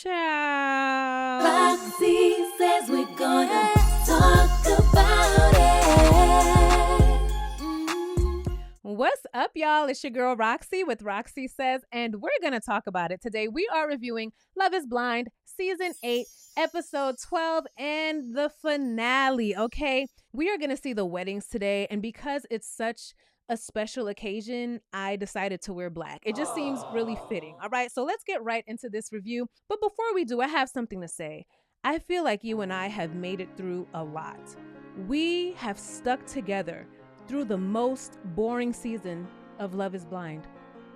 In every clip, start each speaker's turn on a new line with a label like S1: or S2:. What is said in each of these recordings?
S1: Ciao.
S2: Roxiie says we're gonna talk about it.
S1: What's up, y'all? It's your girl Roxiie with Roxiie Says, and we're going to talk about it today. We are reviewing Love is Blind, Season 8, Episode 12, and the finale, okay? We are going to see the weddings today, and because it's such a special occasion, I decided to wear black. It just seems really fitting, all right? So let's get right into this review. But before we do, I have something to say. I feel like you and I have made it through a lot. We have stuck together through the most boring season of Love is Blind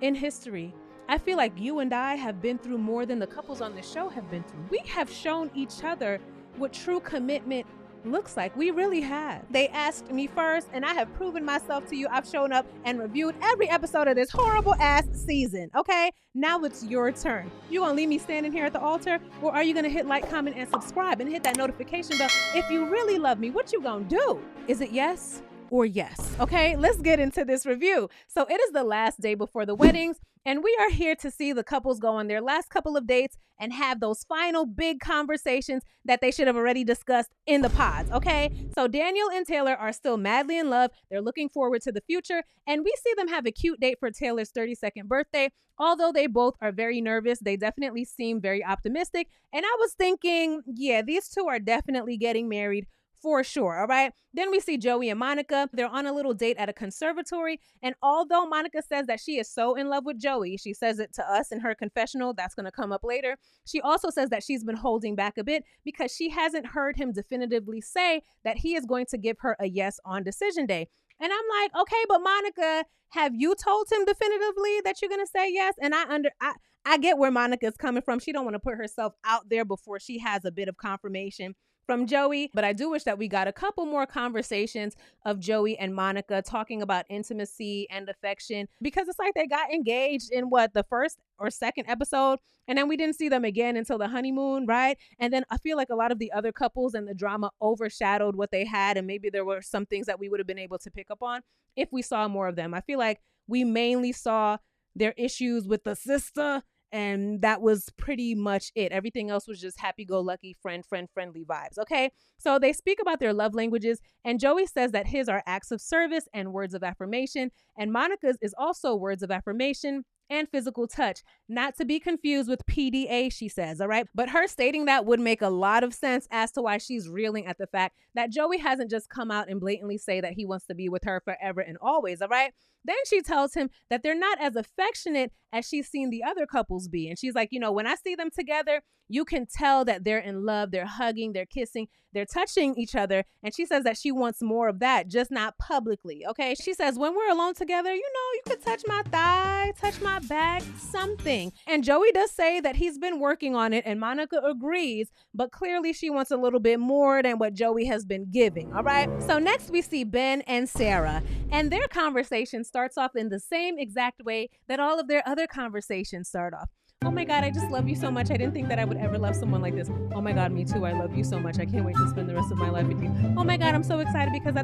S1: in history. I feel like you and I have been through more than the couples on the show have been through. We have shown each other what true commitment looks like. We really have. They asked me first, and I have proven myself to you. I've shown up and reviewed every episode of this horrible ass season, okay? Now it's your turn. You gonna leave me standing here at the altar, or are you gonna hit like, comment, and subscribe and hit that notification bell? If you really love me, what you gonna do? Is it yes or yes? Okay, let's get into this review. So it is the last day before the weddings, and we are here to see the couples go on their last couple of dates and have those final big conversations that they should have already discussed in the pods, okay? So Daniel and Taylor are still madly in love. They're looking forward to the future, and we see them have a cute date for Taylor's 32nd birthday. Although they both are very nervous, they definitely seem very optimistic, and I was thinking, yeah, these two are definitely getting married for sure, all right? Then we see Joey and Monica. They're on a little date at a conservatory, and although Monica says that she is so in love with Joey, she says it to us in her confessional, that's going to come up later, she also says that she's been holding back a bit because she hasn't heard him definitively say that he is going to give her a yes on decision day. And I'm like, okay, but Monica, have you told him definitively that you're going to say yes? And I get where Monica's coming from. She don't want to put herself out there before she has a bit of confirmation from Joey, but I do wish that we got a couple more conversations of Joey and Monica talking about intimacy and affection, because it's like they got engaged in the first or second episode, and then we didn't see them again until the honeymoon, right? And then I feel like a lot of the other couples and the drama overshadowed what they had, and maybe there were some things that we would have been able to pick up on if we saw more of them. I feel like we mainly saw their issues with the sister, and that was pretty much it. Everything else was just happy-go-lucky, friendly vibes, okay? So they speak about their love languages, and Joey says that his are acts of service and words of affirmation, and Monica's is also words of affirmation and physical touch, not to be confused with PDA, she says, all right? But her stating that would make a lot of sense as to why she's reeling at the fact that Joey hasn't just come out and blatantly say that he wants to be with her forever and always, all right? Then she tells him that they're not as affectionate as she's seen the other couples be. And she's like, you know, when I see them together, you can tell that they're in love, they're hugging, they're kissing, they're touching each other. And she says that she wants more of that, just not publicly, okay? She says, when we're alone together, you know, you could touch my thigh, touch my back, something. And Joey does say that he's been working on it, and Monica agrees, but clearly she wants a little bit more than what Joey has been giving, all right? So next we see Ben and Sarah, and their conversation starts off in the same exact way that all of their other conversations start off. Oh my God, I just love you so much. I didn't think that I would ever love someone like this. Oh my God, me too. I love you so much. I can't wait to spend the rest of my life with you. Oh my God, I'm so excited because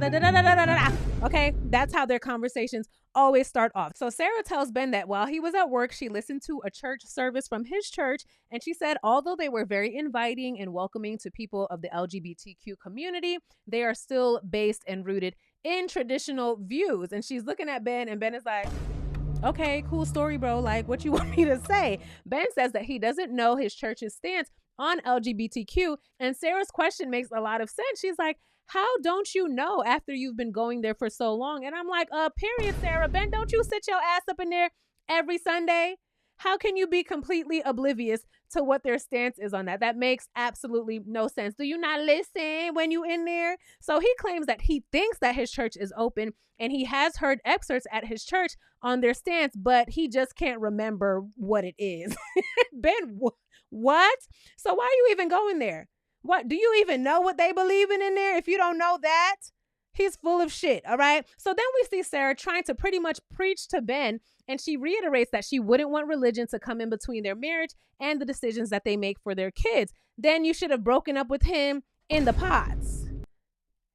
S1: okay, that's how their conversations always start off. So Sarah tells Ben that while he was at work, she listened to a church service from his church, and she said although they were very inviting and welcoming to people of the LGBTQ community, they are still based and rooted in traditional views. And she's looking at Ben, and Ben is like, okay, cool story, bro. Like, what you want me to say? Ben says that he doesn't know his church's stance on LGBTQ, and Sarah's question makes a lot of sense. She's like, how don't you know after you've been going there for so long? And I'm like, period, Sarah. Ben, don't you sit your ass up in there every Sunday? How can you be completely oblivious to what their stance is on that? That makes absolutely no sense. Do you not listen when you in there? So he claims that he thinks that his church is open, and he has heard excerpts at his church on their stance, but he just can't remember what it is. Ben, what? So why are you even going there? What, do you even know what they believe in there if you don't know that? He's full of shit, all right? So then we see Sarah trying to pretty much preach to Ben, and she reiterates that she wouldn't want religion to come in between their marriage and the decisions that they make for their kids. Then you should have broken up with him in the pods.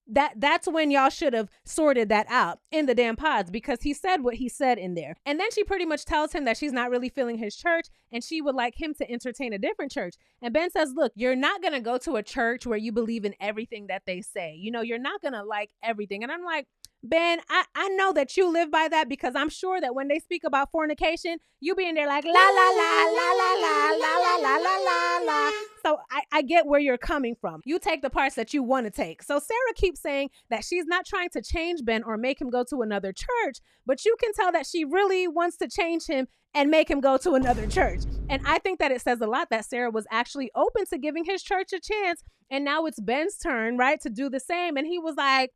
S1: That's when y'all should have sorted that out in the damn pods, because he said what he said in there. And then she pretty much tells him that she's not really feeling his church and she would like him to entertain a different church. And Ben says, look, you're not going to go to a church where you believe in everything that they say. You know, you're not going to like everything. And I'm like, Ben, I know that you live by that, because I'm sure that when they speak about fornication, you be in there like la la la la la la la la la la la la. So I get where you're coming from. You take the parts that you want to take. So Sarah keeps saying that she's not trying to change Ben or make him go to another church, but you can tell that she really wants to change him and make him go to another church. And I think that it says a lot that Sarah was actually open to giving his church a chance. And now it's Ben's turn, right, to do the same. And he was like,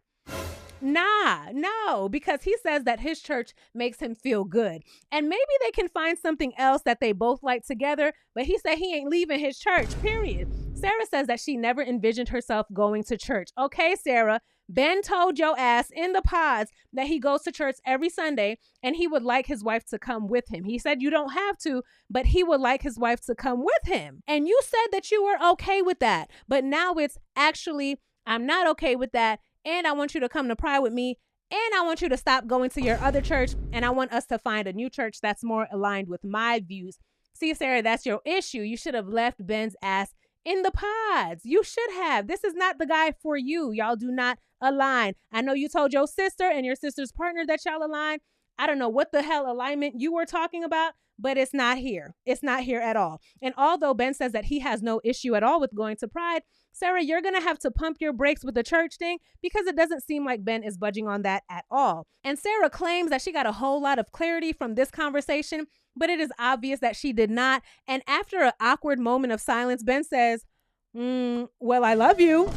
S1: nah, no, because he says that his church makes him feel good. And maybe they can find something else that they both like together, but he said he ain't leaving his church, period. Sarah says that she never envisioned herself going to church. Okay, Sarah, Ben told your ass in the pods that he goes to church every Sunday and he would like his wife to come with him. He said you don't have to, but he would like his wife to come with him. And you said that you were okay with that, but now it's actually, I'm not okay with that. And I want you to come to Pride with me. And I want you to stop going to your other church. And I want us to find a new church that's more aligned with my views. See, Sarah, that's your issue. You should have left Ben's ass in the pods. You should have. This is not the guy for you. Y'all do not align. I know you told your sister and your sister's partner that y'all align. I don't know what the hell alignment you were talking about, but it's not here. It's not here at all. And although Ben says that he has no issue at all with going to Pride, Sarah, you're going to have to pump your brakes with the church thing, because it doesn't seem like Ben is budging on that at all. And Sarah claims that she got a whole lot of clarity from this conversation, but it is obvious that she did not. And after an awkward moment of silence, Ben says, well, I love you,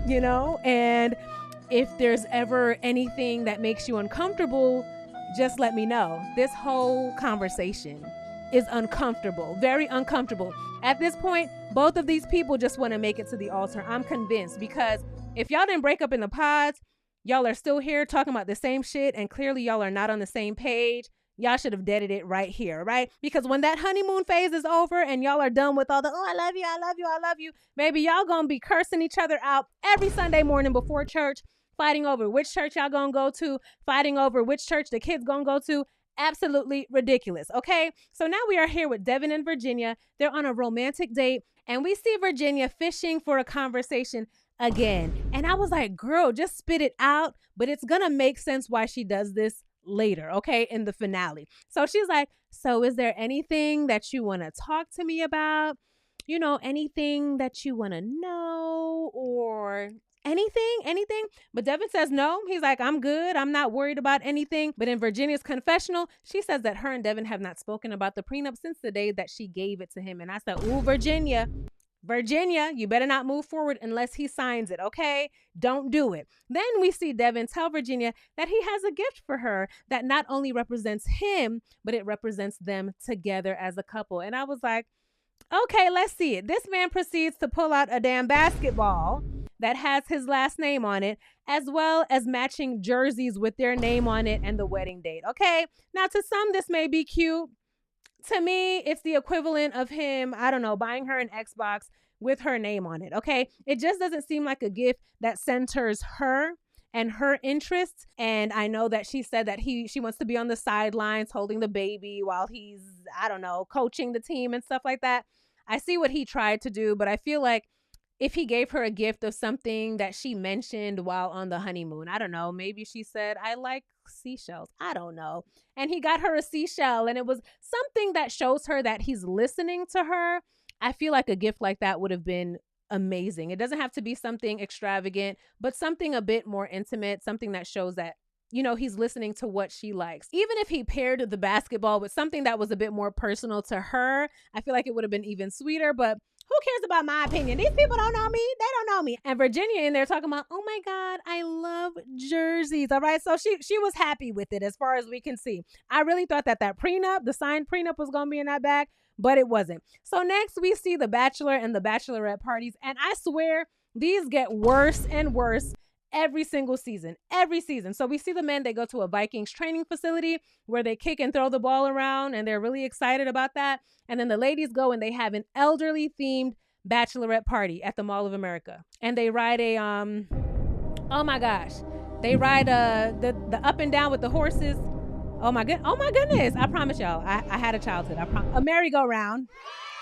S1: you know, and if there's ever anything that makes you uncomfortable, just let me know. This whole conversation is uncomfortable, very uncomfortable. At this point, both of these people just want to make it to the altar. I'm convinced, because if y'all didn't break up in the pods, y'all are still here talking about the same shit, and clearly y'all are not on the same page. Y'all should have deaded it right here, right? Because when that honeymoon phase is over and y'all are done with all the, oh, I love you, I love you, I love you, baby, y'all gonna be cursing each other out every Sunday morning before church, fighting over which church y'all gonna go to, fighting over which church the kids gonna go to. Absolutely ridiculous. Okay. So now we are here with Devon and Virginia. They're on a romantic date and we see Virginia fishing for a conversation again. And I was like, girl, just spit it out. But it's going to make sense why she does this later. Okay. In the finale. So she's like, so is there anything that you want to talk to me about? You know, anything that you want to know or anything. But Devon says no. He's like, I'm good. I'm not worried about anything. But in Virginia's confessional, she says that her and Devon have not spoken about the prenup since the day that she gave it to him. And I said, ooh, Virginia, you better not move forward unless he signs it. Okay. Don't do it. Then we see Devon tell Virginia that he has a gift for her that not only represents him, but it represents them together as a couple. And I was like, okay, let's see it. This man proceeds to pull out a damn basketball that has his last name on it, as well as matching jerseys with their name on it and the wedding date. Okay. Now, to some, this may be cute. To me, it's the equivalent of him, I don't know, buying her an Xbox with her name on it. Okay. It just doesn't seem like a gift that centers her and her interests. And I know that she said that she wants to be on the sidelines holding the baby while he's, I don't know, coaching the team and stuff like that. I see what he tried to do, but I feel like if he gave her a gift of something that she mentioned while on the honeymoon, I don't know, maybe she said, I like seashells. I don't know. And he got her a seashell and it was something that shows her that he's listening to her. I feel like a gift like that would have been amazing. It doesn't have to be something extravagant, but something a bit more intimate, something that shows that, you know, he's listening to what she likes. Even if he paired the basketball with something that was a bit more personal to her, I feel like it would have been even sweeter, but who cares about my opinion? These people don't know me. They don't know me. And Virginia in there talking about, oh my God, I love jerseys. All right. So she was happy with it as far as we can see. I really thought that prenup, the signed prenup was going to be in that bag, but it wasn't. So next we see the bachelor and the bachelorette parties. And I swear these get worse and worse every single season, So we see the men, they go to a Vikings training facility where they kick and throw the ball around and they're really excited about that. And then the ladies go and they have an elderly themed bachelorette party at the Mall of America. And they ride a Oh my gosh. They ride the up and down with the horses. Oh my goodness. I promise y'all, I had a childhood. A merry-go-round.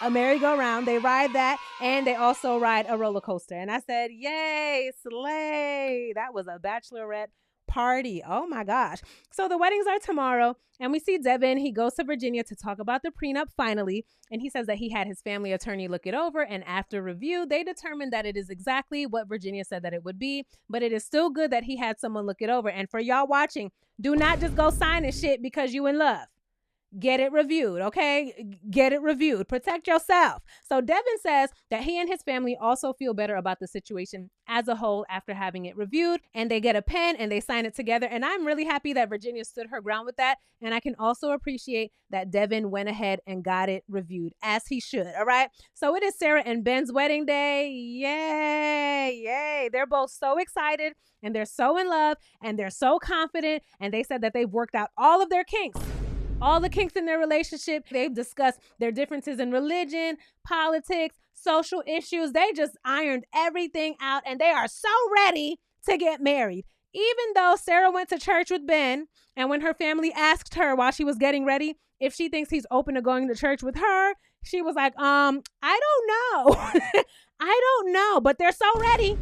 S1: A merry-go-round. They ride that, and they also ride a roller coaster. And I said, yay, slay. That was a bachelorette party. Oh my gosh. So the weddings are tomorrow, and we see Devon. He goes to Virginia to talk about the prenup finally, and he says that he had his family attorney look it over, and after review, they determined that it is exactly what Virginia said that it would be, but it is still good that he had someone look it over. And for y'all watching, do not just go signing shit because you in love. Get it reviewed, okay? Get it reviewed. Protect yourself. So Devon says that he and his family also feel better about the situation as a whole after having it reviewed, and they get a pen and they sign it together. And I'm really happy that Virginia stood her ground with that. And I can also appreciate that Devon went ahead and got it reviewed as he should, all right? So it is Sarah and Ben's wedding day. Yay, yay. They're both so excited, and they're so in love, and they're so confident. And they said that they've worked out all of their kinks. All the kinks in their relationship. They've discussed their differences in religion, politics, social issues. They just ironed everything out, and they are so ready to get married. Even though Sarah went to church with Ben, and when her family asked her while she was getting ready if she thinks he's open to going to church with her, she was like, I don't know. I don't know, but they're so ready.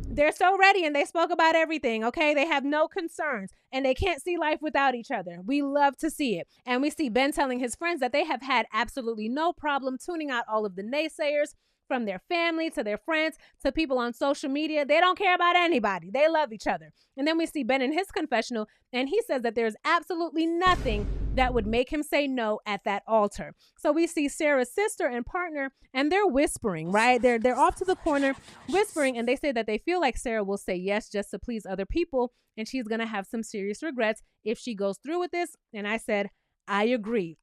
S1: They're so ready, and they spoke about everything, okay? They have no concerns, and they can't see life without each other. We love to see it. And we see Ben telling his friends that they have had absolutely no problem tuning out all of the naysayers, from their family to their friends to people on social media. They don't care about anybody. They love each other. And then we see Ben in his confessional, and he says that there's absolutely nothing that would make him say no at that altar. So we see Sarah's sister and partner, and they're whispering, right? They're off to the corner whispering, and they say that they feel like Sarah will say yes just to please other people, and she's going to have some serious regrets if she goes through with this. And I said, I agree.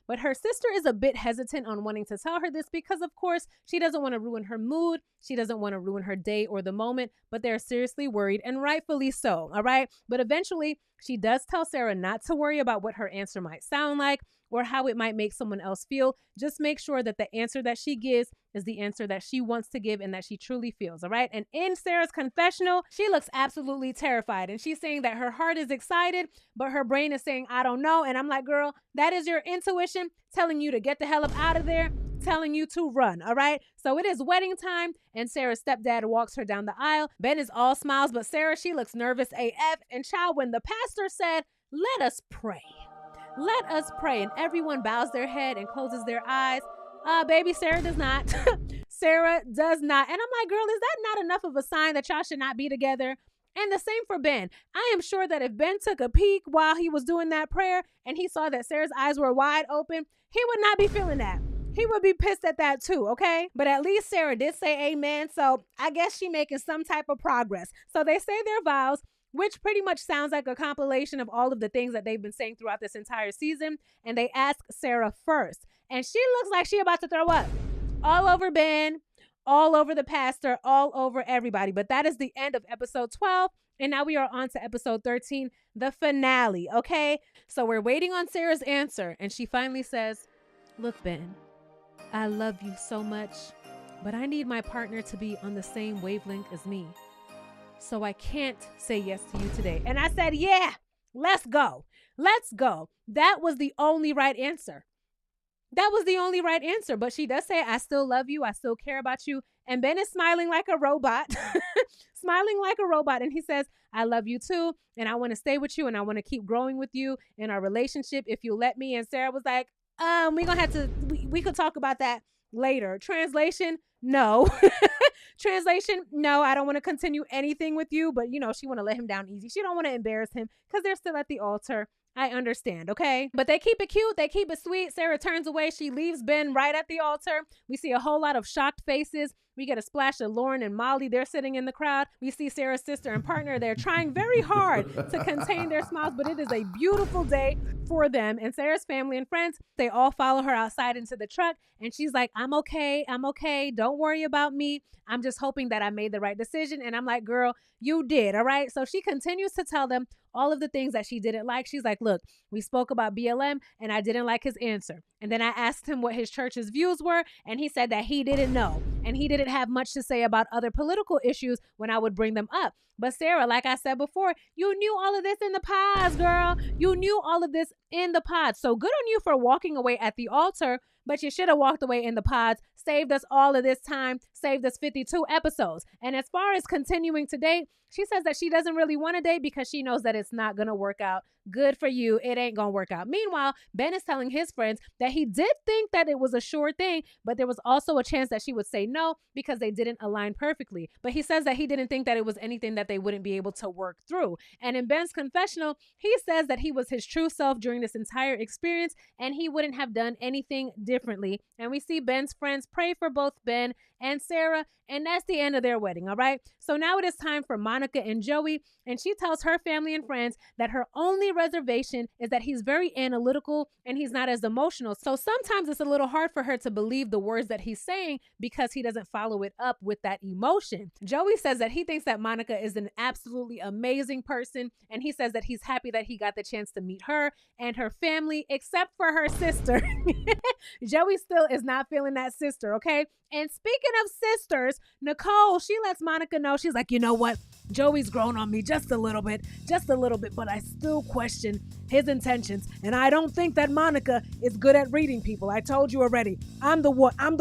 S1: But her sister is a bit hesitant on wanting to tell her this because, of course, she doesn't want to ruin her mood. She doesn't want to ruin her day or the moment, but they're seriously worried, and rightfully so, all right? But eventually, she does tell Sarah not to worry about what her answer might sound like or how it might make someone else feel. Just make sure that the answer that she gives is the answer that she wants to give and that she truly feels, all right? And in Sarah's confessional, she looks absolutely terrified, and she's saying that her heart is excited, but her brain is saying, I don't know. And I'm like, girl, that is your intuition telling you to get the hell up out of there, telling you to run, all right? So it is wedding time, and Sarah's stepdad walks her down the aisle. Ben is all smiles, but Sarah, she looks nervous AF. And child, when the pastor said, let us pray. Let us pray. And everyone bows their head and closes their eyes. Baby, Sarah does not. Sarah does not. And I'm like, girl, is that not enough of a sign that y'all should not be together? And the same for Ben. I am sure that if Ben took a peek while he was doing that prayer and he saw that Sarah's eyes were wide open, he would not be feeling that. He would be pissed at that too, okay? But at least Sarah did say amen. So I guess she making some type of progress. So they say their vows, which pretty much sounds like a compilation of all of the things that they've been saying throughout this entire season. And they ask Sarah first. And she looks like she about to throw up. All over Ben, all over the pastor, all over everybody. But that is the end of episode 12. And now we are on to episode 13, the finale, okay? So we're waiting on Sarah's answer. And she finally says, look, Ben, I love you so much, but I need my partner to be on the same wavelength as me. So I can't say yes to you today. And I said, yeah, let's go. Let's go. That was the only right answer. That was the only right answer. But she does say, I still love you. I still care about you. And Ben is smiling like a robot, smiling like a robot. And he says, I love you too. And I want to stay with you. And I want to keep growing with you in our relationship if you let me. And Sarah was like, we're going to have to, we could talk about that later. Translation, no. Translation, no, I don't want to continue anything with you. But, you know, she want to let him down easy. She don't want to embarrass him because they're still at the altar. I understand, okay? But they keep it cute. They keep it sweet. Sarah turns away. She leaves Ben right at the altar. We see a whole lot of shocked faces. We get a splash of Lauren and Molly. They're sitting in the crowd. We see Sarah's sister and partner. They're trying very hard to contain their smiles, but it is a beautiful day for them. And Sarah's family and friends, they all follow her outside into the truck. And she's like, I'm okay. I'm okay. Don't worry about me. I'm just hoping that I made the right decision. And I'm like, girl, you did. All right. So she continues to tell them all of the things that she didn't like. She's like, look, we spoke about BLM and I didn't like his answer. And then I asked him what his church's views were. And he said that he didn't know. and he didn't have much to say about other political issues when I would bring them up. But Sarah, like I said before, you knew all of this in the pods, girl. You knew all of this in the pods. So good on you for walking away at the altar, but you should have walked away in the pods, saved us all of this time, saved us 52 episodes. And as far as continuing to date, she says that she doesn't really want to date because she knows that it's not going to work out. Good for you. It ain't going to work out. Meanwhile, Ben is telling his friends that he did think that it was a sure thing, but there was also a chance that she would say no because they didn't align perfectly. But he says that he didn't think that it was anything that they wouldn't be able to work through. And in Ben's confessional, he says that he was his true self during this entire experience and he wouldn't have done anything differently. And we see Ben's friends pray for both Ben and Sarah, and that's the end of their wedding, all right? So now it is time for Monica and Joey, and she tells her family and friends that her only reservation is that he's very analytical and he's not as emotional. So sometimes it's a little hard for her to believe the words that he's saying because he doesn't follow it up with that emotion. Joey says that he thinks that Monica is an absolutely amazing person, and he says that he's happy that he got the chance to meet her and her family, except for her sister. Joey still is not feeling that sister, okay? And speaking of sisters, Nicole, she lets Monica know, she's like, you know what? Joey's grown on me just a little bit, but I still question his intentions. And I don't think that Monica is good at reading people. I told you already. I'm the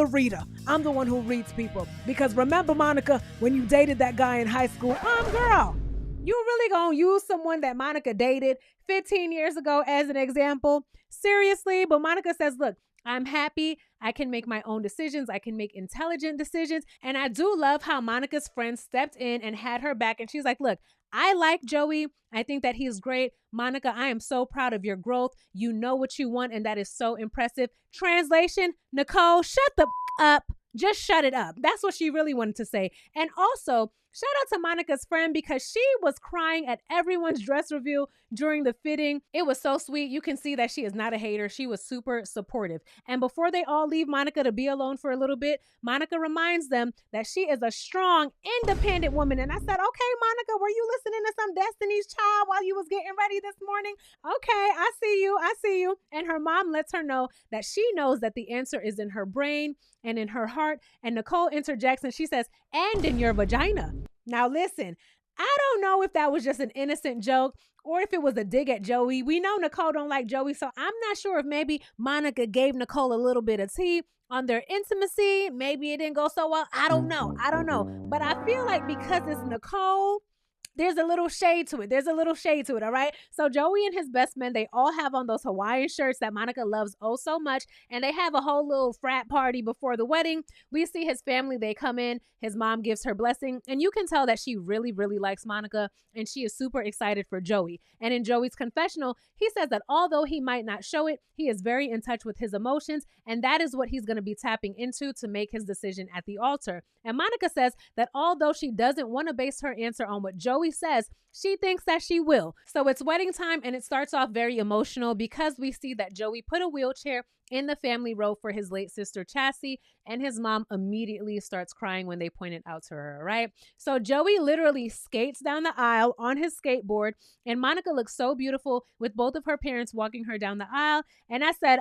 S1: reader. I'm the one who reads people. Because remember, Monica, when you dated that guy in high school, girl, you really gonna use someone that Monica dated 15 years ago as an example? Seriously? But Monica says, look, I'm happy. I can make my own decisions. I can make intelligent decisions. And I do love how Monica's friend stepped in and had her back. And she's like, look, I like Joey. I think that he's great. Monica, I am so proud of your growth. You know what you want, and that is so impressive. Translation, Nicole, shut the up. Just shut it up. That's what she really wanted to say. And also, shout out to Monica's friend because she was crying at everyone's dress reveal during the fitting. It was so sweet. You can see that she is not a hater. She was super supportive. And before they all leave Monica to be alone for a little bit, Monica reminds them that she is a strong, independent woman. And I said, okay, Monica, were you listening to some Destiny's Child while you was getting ready this morning? Okay, I see you. And her mom lets her know that she knows that the answer is in her brain and in her heart. And Nicole interjects and she says, and in your vagina. Now listen, I don't know if that was just an innocent joke or if it was a dig at Joey. We know Nicole don't like Joey, so I'm not sure if maybe Monica gave Nicole a little bit of tea on their intimacy. Maybe it didn't go so well. I don't know. But I feel like because it's Nicole, there's a little shade to it. All right. So Joey and his best man, they all have on those Hawaiian shirts that Monica loves oh so much. And they have a whole little frat party before the wedding. We see his family. They come in. His mom gives her blessing. And you can tell that she really, really likes Monica. And she is super excited for Joey. And in Joey's confessional, he says that although he might not show it, he is very in touch with his emotions. And that is what he's going to be tapping into to make his decision at the altar. And Monica says that although she doesn't want to base her answer on what Joey says, she thinks that she will. So it's wedding time and it starts off very emotional because we see that Joey put a wheelchair in the family row for his late sister Chassie, and his mom immediately starts crying when they point it out to her, right? So Joey literally skates down the aisle on his skateboard, and Monica looks so beautiful with both of her parents walking her down the aisle. And I said,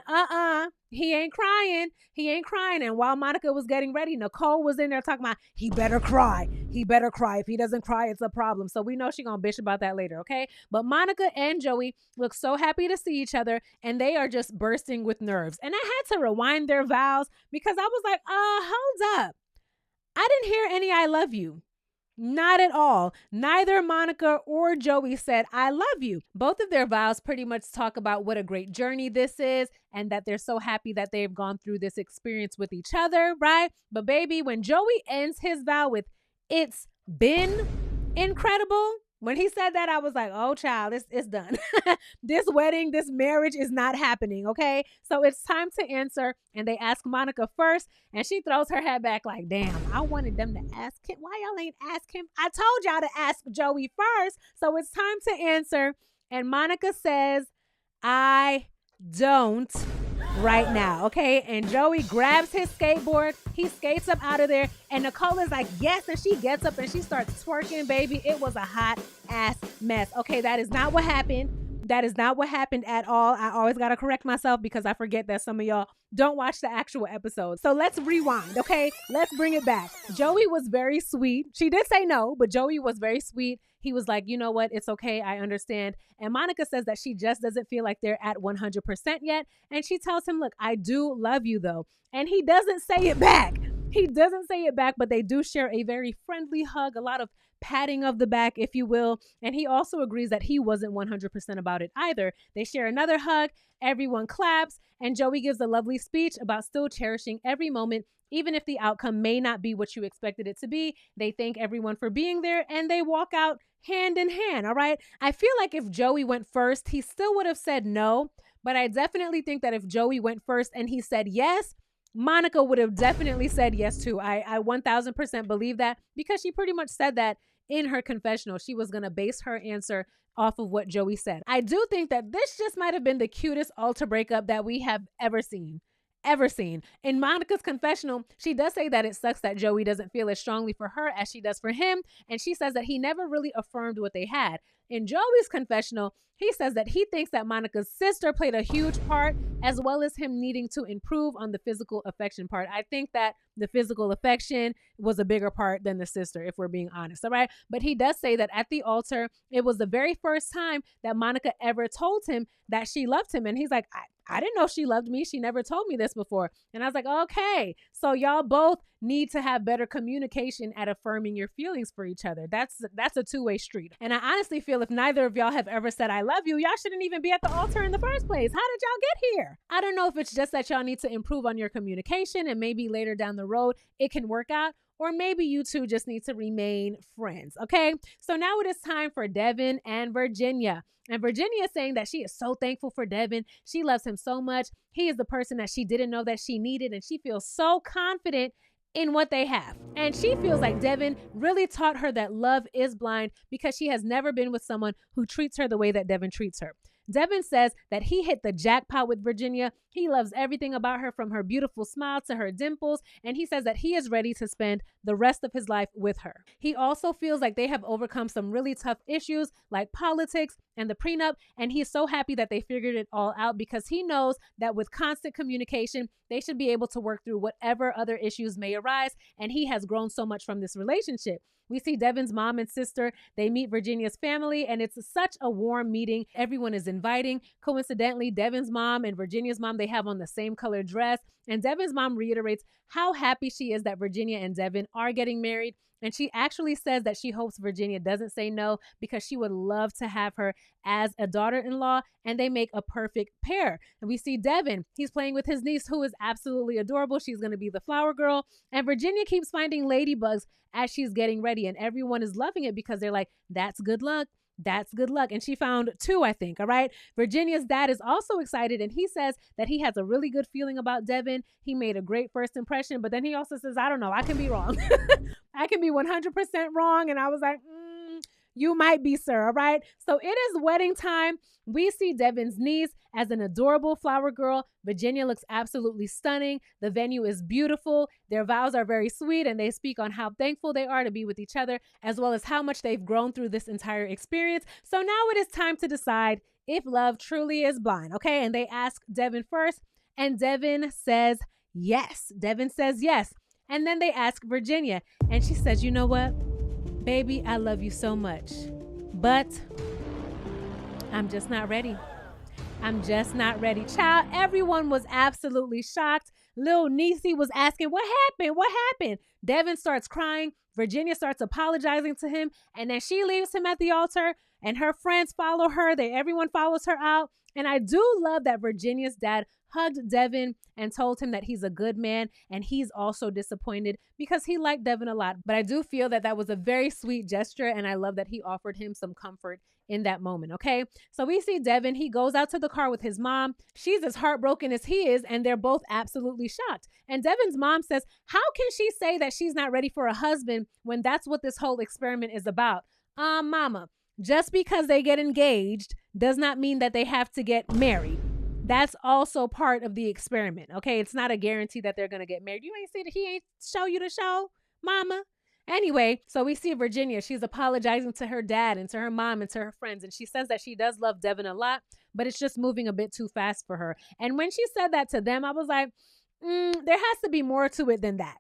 S1: he ain't crying. And while Monica was getting ready, Nicole was in there talking about, he better cry. If he doesn't cry, it's a problem. So we know she's going to bitch about that later, okay? But Monica and Joey look so happy to see each other, and they are just bursting with nerves. And I had to rewind their vows because I was like, hold up. I didn't hear any I love you. Not at all. Neither Monica or Joey said, I love you. Both of their vows pretty much talk about what a great journey this is and that they're so happy that they've gone through this experience with each other, right? But baby, when Joey ends his vow with, it's been incredible, when he said that, I was like, oh, child, it's done. This wedding, this marriage is not happening, okay? So it's time to answer. And they ask Monica first, and she throws her head back like, damn, I wanted them to ask him. Why y'all ain't ask him? I told y'all to ask Joey first. So it's time to answer. And Monica says, I don't right now, okay? And Joey grabs his skateboard. He skates up out of there. And Nicole is like, yes. And she gets up and she starts twerking, baby. It was a hot ass mess. Okay, that is not what happened. That is not what happened at all. I always got to correct myself because I forget that some of y'all don't watch the actual episode. So let's rewind, okay? Let's bring it back. Joey was very sweet. She did say no, but Joey was very sweet. He was like, you know what? It's okay. I understand. And Monica says that she just doesn't feel like they're at 100% yet. And she tells him, look, I do love you though. And he doesn't say it back. He doesn't say it back, but they do share a very friendly hug, a lot of patting of the back, if you will. And he also agrees that he wasn't 100% about it either. They share another hug. Everyone claps. And Joey gives a lovely speech about still cherishing every moment, even if the outcome may not be what you expected it to be. They thank everyone for being there and they walk out hand in hand. All right. I feel like if Joey went first, he still would have said no. But I definitely think that if Joey went first and he said yes, Monica would have definitely said yes too. I 1000% believe that because she pretty much said that in her confessional. She was going to base her answer off of what Joey said. I do think that this just might have been the cutest altar breakup that we have ever seen. In Monica's confessional, she does say that it sucks that Joey doesn't feel as strongly for her as she does for him. And she says that he never really affirmed what they had. In Joey's confessional, he says that he thinks that Monica's sister played a huge part, as well as him needing to improve on the physical affection part. I think that the physical affection was a bigger part than the sister, if we're being honest, all right? But he does say that at the altar, it was the very first time that Monica ever told him that she loved him. And he's like, I didn't know she loved me. She never told me this before. And I was like, okay, so y'all both need to have better communication at affirming your feelings for each other. That's a two-way street. And I honestly feel if neither of y'all have ever said I love you, y'all shouldn't even be at the altar in the first place. How did y'all get here? I don't know if it's just that y'all need to improve on your communication and maybe later down the road it can work out, or maybe you two just need to remain friends, okay? So now it is time for Devon and Virginia. And Virginia is saying that she is so thankful for Devon. She loves him so much. He is the person that she didn't know that she needed, and she feels so confident in what they have. And she feels like Devon really taught her that love is blind because she has never been with someone who treats her the way that Devon treats her. Devon says that he hit the jackpot with Virginia. He loves everything about her, from her beautiful smile to her dimples, and he says that he is ready to spend the rest of his life with her. He also feels like they have overcome some really tough issues like politics and the prenup, and he's so happy that they figured it all out because he knows that with constant communication, they should be able to work through whatever other issues may arise, and he has grown so much from this relationship. We see Devon's mom and sister. They meet Virginia's family, and it's such a warm meeting. Everyone is inviting. Coincidentally, Devon's mom and Virginia's mom, they have on the same color dress. And Devon's mom reiterates how happy she is that Virginia and Devon are getting married. And she actually says that she hopes Virginia doesn't say no because she would love to have her as a daughter-in-law, and they make a perfect pair. And we see Devon, he's playing with his niece, who is absolutely adorable. She's going to be the flower girl. And Virginia keeps finding ladybugs as she's getting ready, and everyone is loving it because they're like, that's good luck. That's good luck. And she found 2, I think. All right. Virginia's dad is also excited, and he says that he has a really good feeling about Devon. He made a great first impression, but then he also says, I don't know, I can be wrong. I can be 100% wrong. And I was like, you might be, sir. All right. So it is wedding time. We see Devon's niece as an adorable flower girl. Virginia looks absolutely stunning. The venue is beautiful. Their vows are very sweet, and they speak on how thankful they are to be with each other, as well as how much they've grown through this entire experience. So now it is time to decide if love truly is blind. Okay. And they ask Devon first, and Devon says yes. Devon says yes. And then they ask Virginia, and she says, you know what? Baby, I love you so much, but I'm just not ready. I'm just not ready. Child, everyone was absolutely shocked. Lil Niecy was asking, what happened? What happened? Devon starts crying. Virginia starts apologizing to him, and then she leaves him at the altar, and her friends follow her. Everyone follows her out. And I do love that Virginia's dad hugged Devon and told him that he's a good man, and he's also disappointed because he liked Devon a lot. But I do feel that that was a very sweet gesture, and I love that he offered him some comfort in that moment, okay? So we see Devon, he goes out to the car with his mom. She's as heartbroken as he is, and they're both absolutely shocked. And Devon's mom says, how can she say that she's not ready for a husband when that's what this whole experiment is about? Mama, just because they get engaged does not mean that they have to get married. That's also part of the experiment, okay? It's not a guarantee that they're going to get married. You ain't see that he ain't show you the show, mama. Anyway, so we see Virginia. She's apologizing to her dad and to her mom and to her friends. And she says that she does love Devon a lot, but it's just moving a bit too fast for her. And when she said that to them, I was like, there has to be more to it than that.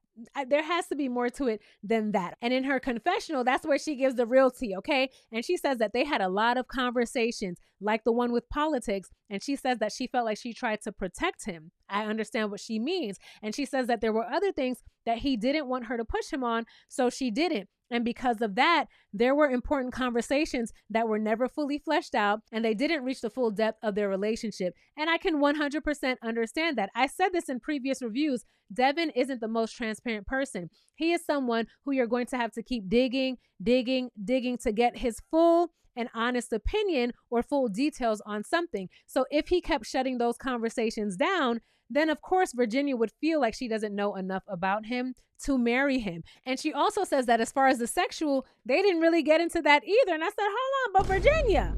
S1: There has to be more to it than that. And in her confessional, that's where she gives the real tea, okay? And she says that they had a lot of conversations like the one with politics. And she says that she felt like she tried to protect him. I understand what she means. And she says that there were other things that he didn't want her to push him on, so she didn't. And because of that, there were important conversations that were never fully fleshed out, and they didn't reach the full depth of their relationship. And I can 100% understand that. I said this in previous reviews. Devon isn't the most transparent person. He is someone who you're going to have to keep digging to get his full and honest opinion or full details on something. So if he kept shutting those conversations down, then of course Virginia would feel like she doesn't know enough about him to marry him. And she also says that as far as the sexual, they didn't really get into that either. And I said, hold on, but Virginia,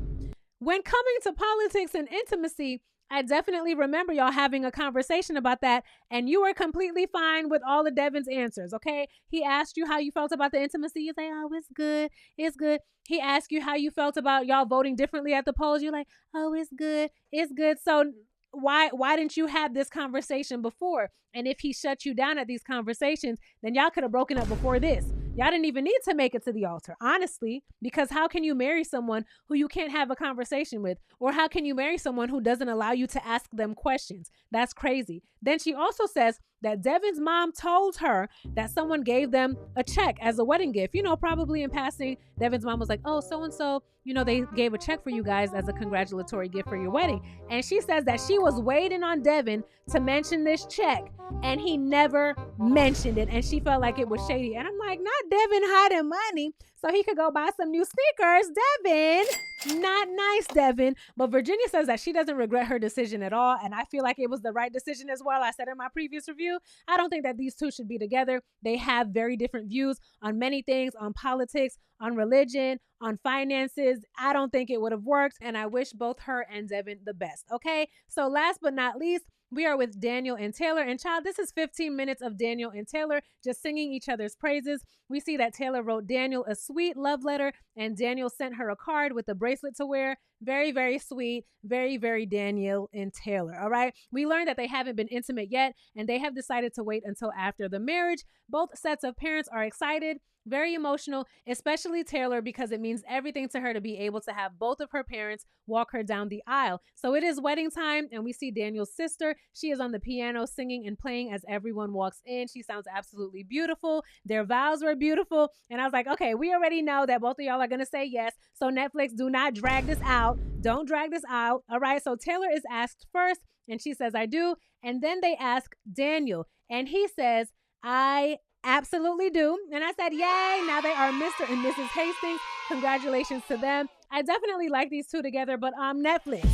S1: when coming to politics and intimacy, I definitely remember y'all having a conversation about that, and you were completely fine with all of Devon's answers, okay? He asked you how you felt about the intimacy. You say, oh, it's good. It's good. He asked you how you felt about y'all voting differently at the polls. You're like, oh, it's good. It's good. So why didn't you have this conversation before? And if he shut you down at these conversations, then y'all could have broken up before this. Y'all didn't even need to make it to the altar, honestly, because how can you marry someone who you can't have a conversation with? Or how can you marry someone who doesn't allow you to ask them questions? That's crazy. Then she also says that Devon's mom told her that someone gave them a check as a wedding gift. You know, probably in passing, Devon's mom was like, oh, so-and-so, you know, they gave a check for you guys as a congratulatory gift for your wedding. And she says that she was waiting on Devon to mention this check, and he never mentioned it. And she felt like it was shady. And I'm like, not Devon hiding money so he could go buy some new sneakers. Devon, not nice, Devon. But Virginia says that she doesn't regret her decision at all. And I feel like it was the right decision as well. I said in my previous review, I don't think that these two should be together. They have very different views on many things, on politics, on religion, on finances. I don't think it would have worked. And I wish both her and Devon the best. Okay. So last but not least, we are with Daniel and Taylor. And child, this is 15 minutes of Daniel and Taylor just singing each other's praises. We see that Taylor wrote Daniel a sweet love letter, and Daniel sent her a card with a bracelet to wear. Very, very sweet. Very, very Daniel and Taylor. All right. We learned that they haven't been intimate yet, and they have decided to wait until after the marriage. Both sets of parents are excited. Very emotional, especially Taylor, because it means everything to her to be able to have both of her parents walk her down the aisle. So it is wedding time, and we see Daniel's sister. She is on the piano singing and playing as everyone walks in. She sounds absolutely beautiful. Their vows were beautiful. And I was like, okay, we already know that both of y'all are going to say yes. So Netflix, do not drag this out. Don't drag this out. All right. So Taylor is asked first, and she says, I do. And then they ask Daniel, and he says, I absolutely do. And I said, yay, now they are Mr. and Mrs. Hastings. Congratulations to them. I definitely like these two together, but Netflix,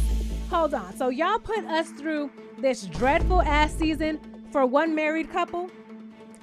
S1: hold on. So y'all put us through this dreadful ass season for one married couple.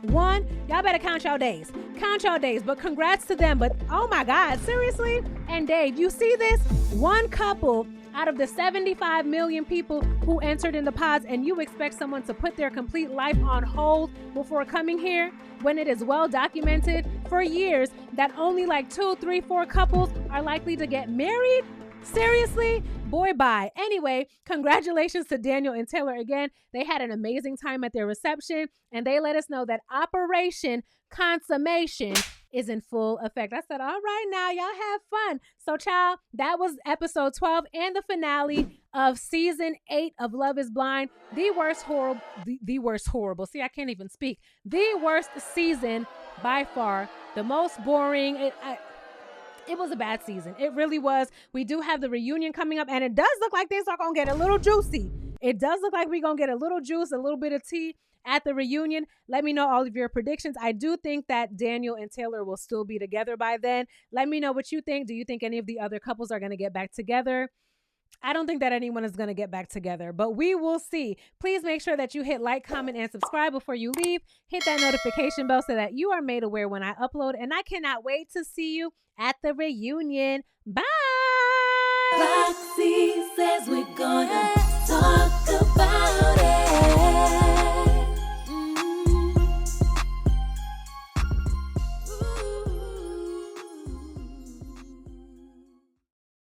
S1: Y'all better count y'all days. Count y'all days, but congrats to them. But oh my God, seriously? And Dave, you see this? One couple out of the 75 million people who entered in the pods, and you expect someone to put their complete life on hold before coming here, when it is well documented for years that only like 2, 3, 4 couples are likely to get married? Seriously? Boy, bye. Anyway, congratulations to Daniel and Taylor again. They had an amazing time at their reception, and they let us know that Operation Consummation is in full effect. I said, all right, now y'all have fun. So child, that was episode 12 and the finale of season 8 of Love is Blind. The worst horrible. See, I can't even speak. The worst season by far. The most boring. It was a bad season. It really was. We do have the reunion coming up, and it does look like things are going to get a little juicy. It does look like we're going to get a little juice, a little bit of tea at the reunion. Let me know all of your predictions. I do think that Daniel and Taylor will still be together by then. Let me know what you think. Do you think any of the other couples are going to get back together? I don't think that anyone is going to get back together, but we will see. Please make sure that you hit like, comment, and subscribe before you leave. Hit that notification bell so that you are made aware when I upload, and I cannot wait to see you at the reunion. Bye!
S2: Roxiie says we're gonna talk about it.